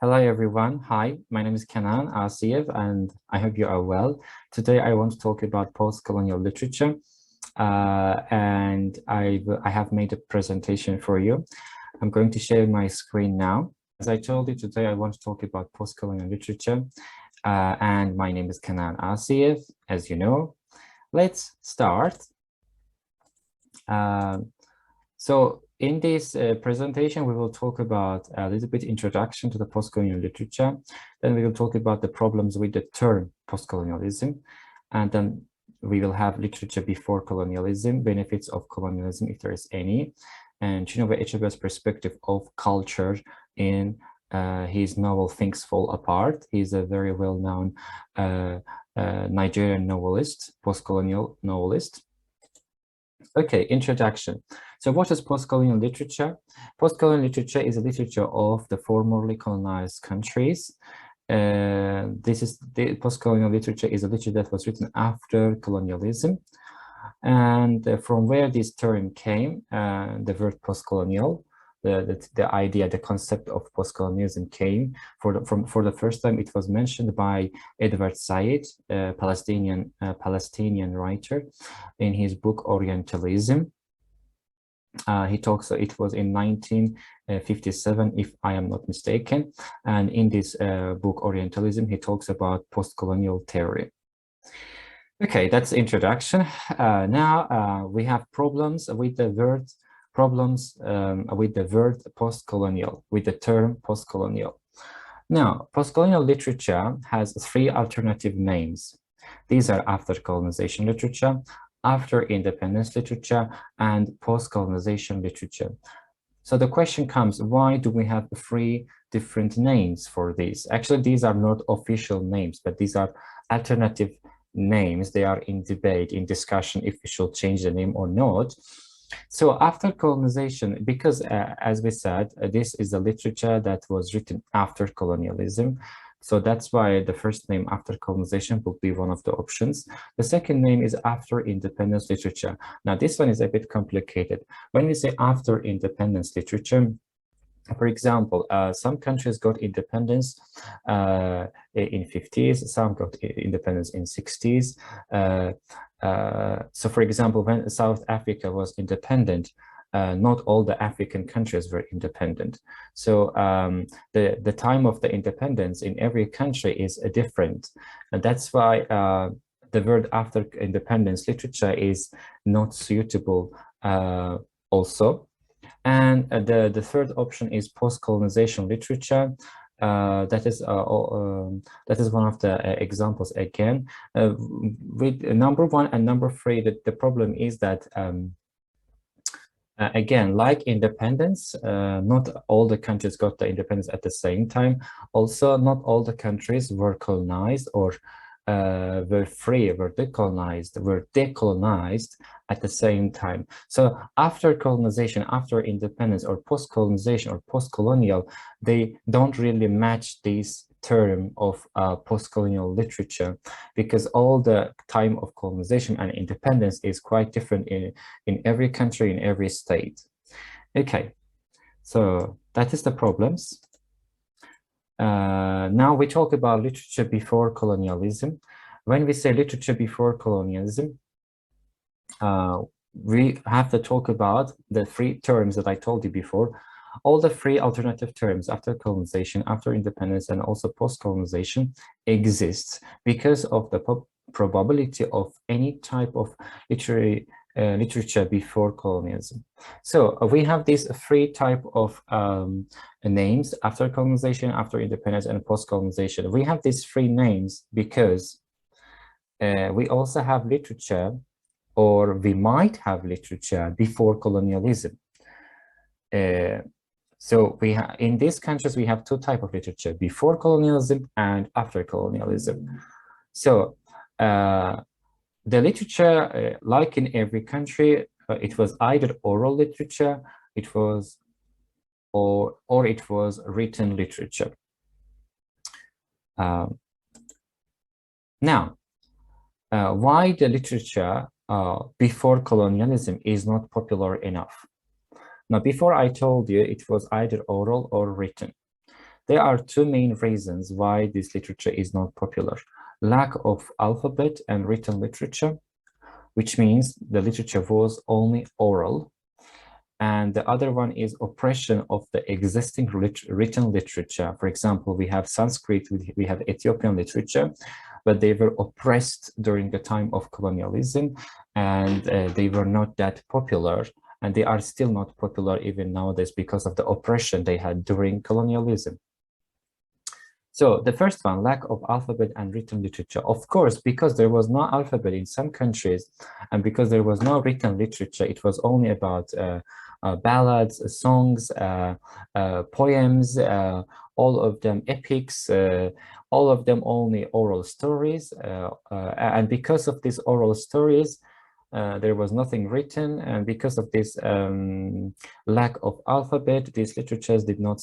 Hello everyone. Hi, my name is Chinua Achebe and I hope you are well. Today I want to talk about post-colonial literature and I have made a presentation for you. I'm going to share my screen now. As I told you today, I want to talk about post-colonial literature and my name is Chinua Achebe, as you know. Let's start. So in this presentation, we will talk about a little bit introduction to the post-colonial literature. Then we will talk about the problems with the term post-colonialism. And then we will have literature before colonialism, benefits of colonialism, if there is any, and Chinua Achebe's perspective of culture in his novel Things Fall Apart. He's a very well-known Nigerian novelist, post-colonial novelist. Okay, introduction. So what is post-colonial literature? Post-colonial literature is a literature of the formerly colonized countries. The post-colonial literature is a literature that was written after colonialism. And from where this term came, the word post-colonial, the idea, the concept of post-colonialism came for the first time. It was mentioned by Edward Said, a Palestinian writer, in his book Orientalism. He talks, it was in 1957, if I am not mistaken. And in this book Orientalism, he talks about post-colonial theory. Okay, that's the introduction. Now we have problems with the word post-colonial, with the term post-colonial. Now, post-colonial literature has three alternative names. These are after colonization literature, after independence literature, and post-colonization literature. So the question comes, why do we have three different names for these? Actually, these are not official names, but these are alternative names. They are in debate, in discussion, if we should change the name or not. So after colonization, because as we said, this is a literature that was written after colonialism. So that's why the first name after colonization would be one of the options. The second name is after independence literature. Now this one is a bit complicated. When we say after independence literature, for example, some countries got independence in 50s, some got independence in 60s. So for example, when South Africa was independent, not all the African countries were independent. So the time of the independence in every country is different. And that's why the word after independence literature is not suitable also. And the third option is post-colonization literature. That is one of the examples again. With number one and number three, the problem is that again, like independence, not all the countries got the independence at the same time. Also, not all the countries were colonized or were free, were decolonized at the same time. So after colonization, after independence, or post-colonization or post-colonial, they don't really match this term of post-colonial literature, because all the time of colonization and independence is quite different in every country, in every state. Okay, so that is the problems. Now we talk about literature before colonialism. When we say literature before colonialism, we have to talk about the three terms that I told you before. All the three alternative terms after colonization, after independence, and also post-colonization exists because of the probability of any type of literature before colonialism. So we have these three type of names: after colonization, after independence, and post-colonization. We have these three names because we also have literature, or we might have literature before colonialism. So we have, in these countries, we have two types of literature: before colonialism and after colonialism. So the literature, like in every country, it was either oral literature, it was or it was written literature. Now, why the literature before colonialism is not popular enough? Now, before I told you it was either oral or written. There are two main reasons why this literature is not popular: lack of alphabet and written literature, which means the literature was only oral. And the other one is oppression of the existing written literature. For example, we have Sanskrit, we have Ethiopian literature, but they were oppressed during the time of colonialism, and they were not that popular, and they are still not popular even nowadays because of the oppression they had during colonialism. So the first one, lack of alphabet and written literature. Of course, because there was no alphabet in some countries, and because there was no written literature, it was only about ballads, songs, poems, all of them epics, all of them only oral stories. And because of these oral stories, there was nothing written, and because of this lack of alphabet, these literatures did not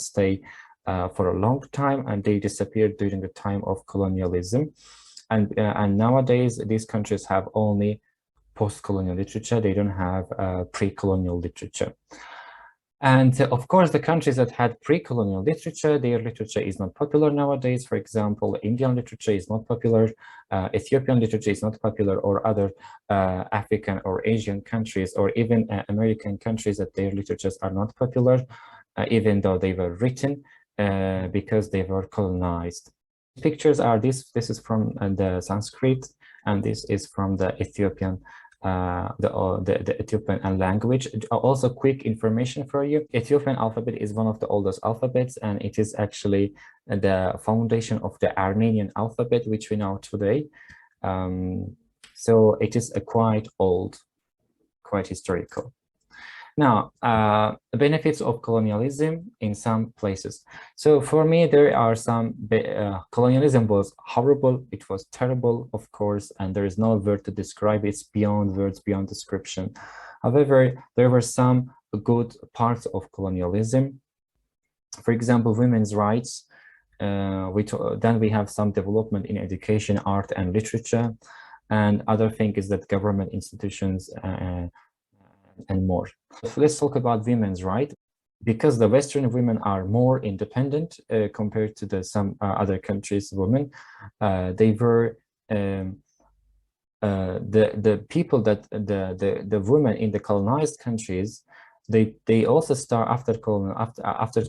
stay for a long time, and they disappeared during the time of colonialism. And nowadays, these countries have only post-colonial literature. They don't have pre-colonial literature. And of course, the countries that had pre-colonial literature, their literature is not popular nowadays. For example, Indian literature is not popular, Ethiopian literature is not popular, or other African or Asian countries, or even American countries, that their literatures are not popular, even though they were written, because they were colonized. Pictures are this is from the Sanskrit, and this is from the Ethiopian the Ethiopian language. Also, quick information for you: Ethiopian alphabet is one of the oldest alphabets, and it is actually the foundation of the Armenian alphabet, which we know today. So it is quite old, quite historical. Now, benefits of colonialism in some places. So for me, there are some, colonialism was horrible, it was terrible, of course, and there is no word to describe it. It's beyond words, beyond description. However, there were some good parts of colonialism. For example, women's rights. Then we have some development in education, art, and literature. And other thing is that government institutions and more. So let's talk about women's rights. Because the Western women are more independent compared to some other countries' women, they were the people that the women in the colonized countries, they also start after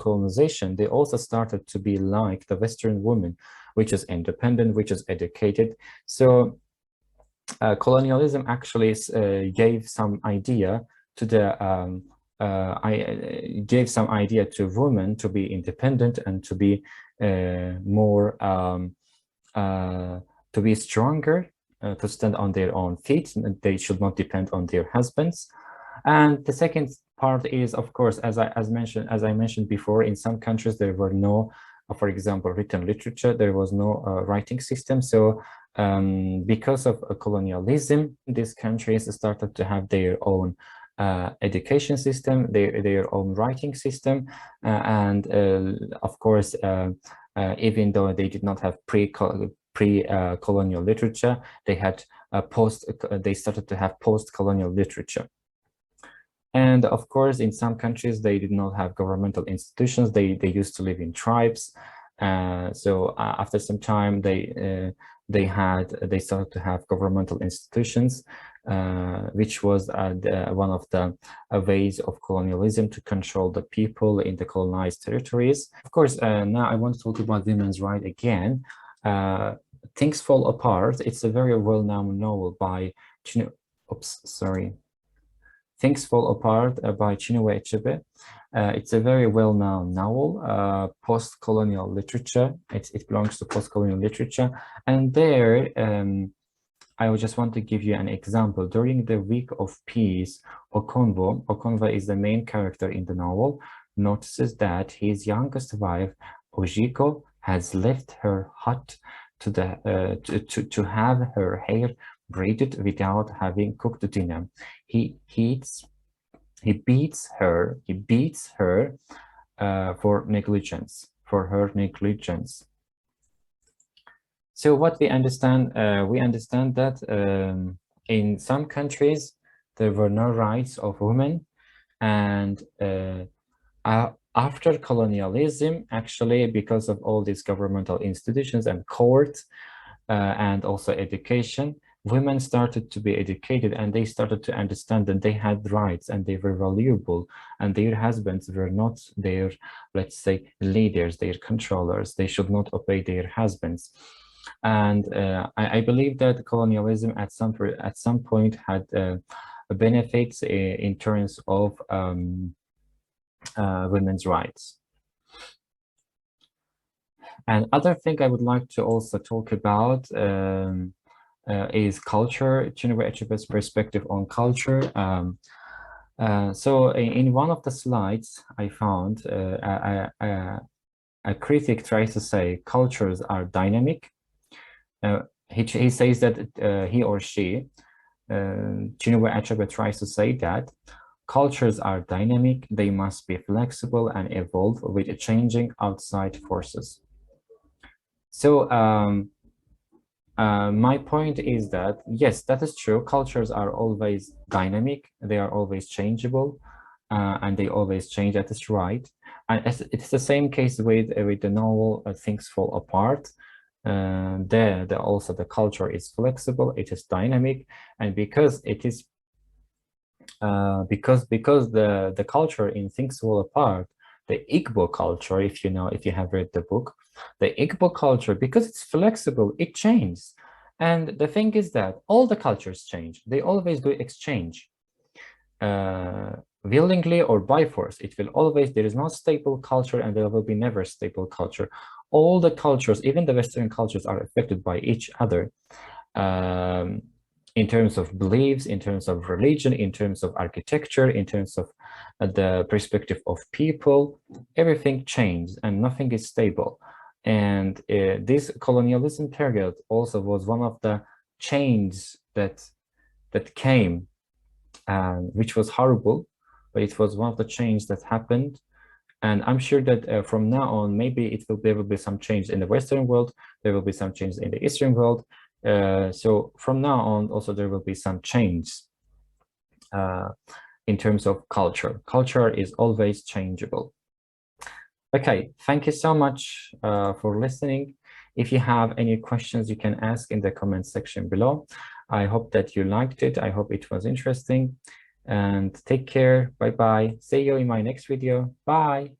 colonization, they also started to be like the Western woman, which is independent, which is educated. So colonialism actually gave some idea to gave some idea to women to be independent and to be more to be stronger, to stand on their own feet, and they should not depend on their husbands. And the second part is, of course, as I mentioned before, in some countries there were no, for example, written literature. There was no writing system. So because of colonialism, these countries started to have their own education system, their own writing system, and of course, even though they did not have pre-colonial literature, they had they started to have post-colonial literature. And of course, in some countries, they did not have governmental institutions. They used to live in tribes. So after some time, they started to have governmental institutions, which was one of the ways of colonialism to control the people in the colonized territories. Of course, now I want to talk about women's rights again. Things Fall Apart. It's a very well-known novel by Things Fall Apart by Chinua Achebe. It's a very well-known novel, post-colonial literature. It belongs to post-colonial literature. And there, I would just want to give you an example. During the week of peace, Okonvo is the main character in the novel, notices that his youngest wife, Ojiko, has left her hut to have her hair braided without having cooked dinner. He beats her for her negligence. So what we understand that in some countries there were no rights of women, and After colonialism, actually, because of all these governmental institutions and courts and also education, women started to be educated and they started to understand that they had rights and they were valuable and their husbands were not their, let's say, leaders, their controllers. They should not obey their husbands. And I believe that colonialism at some point had benefits in terms of women's rights. And other thing I would like to also talk about is culture, Chinua Achebe's perspective on culture. So in one of the slides I found, a critic tries to say cultures are dynamic. He says that he or she, Chinua Achebe tries to say that cultures are dynamic, they must be flexible and evolve with changing outside forces. So my point is that, yes, that is true. Cultures are always dynamic, they are always changeable, and they always change. That is right. And it's the same case with the novel Things Fall Apart. There also the culture is flexible, it is dynamic, and because it is because the culture in Things Fall Apart, the Igbo culture, if you have read the book, the Igbo culture, because it's flexible, it changes. And the thing is that all the cultures change. They always do exchange, willingly or by force. It will always, there is no stable culture and there will be never stable culture. All the cultures, even the Western cultures, are affected by each other. In terms of beliefs, in terms of religion, in terms of architecture, in terms of the perspective of people, everything changes and nothing is stable. And this colonialism period also was one of the changes that came, which was horrible, but it was one of the changes that happened. And I'm sure that from now on, maybe there will be some change in the Western world, there will be some changes in the Eastern world. So from now on, also there will be some change in terms of culture. Culture is always changeable. Okay, thank you so much for listening. If you have any questions, you can ask in the comment section below. I hope that you liked it. I hope it was interesting. And take care. Bye-bye. See you in my next video. Bye.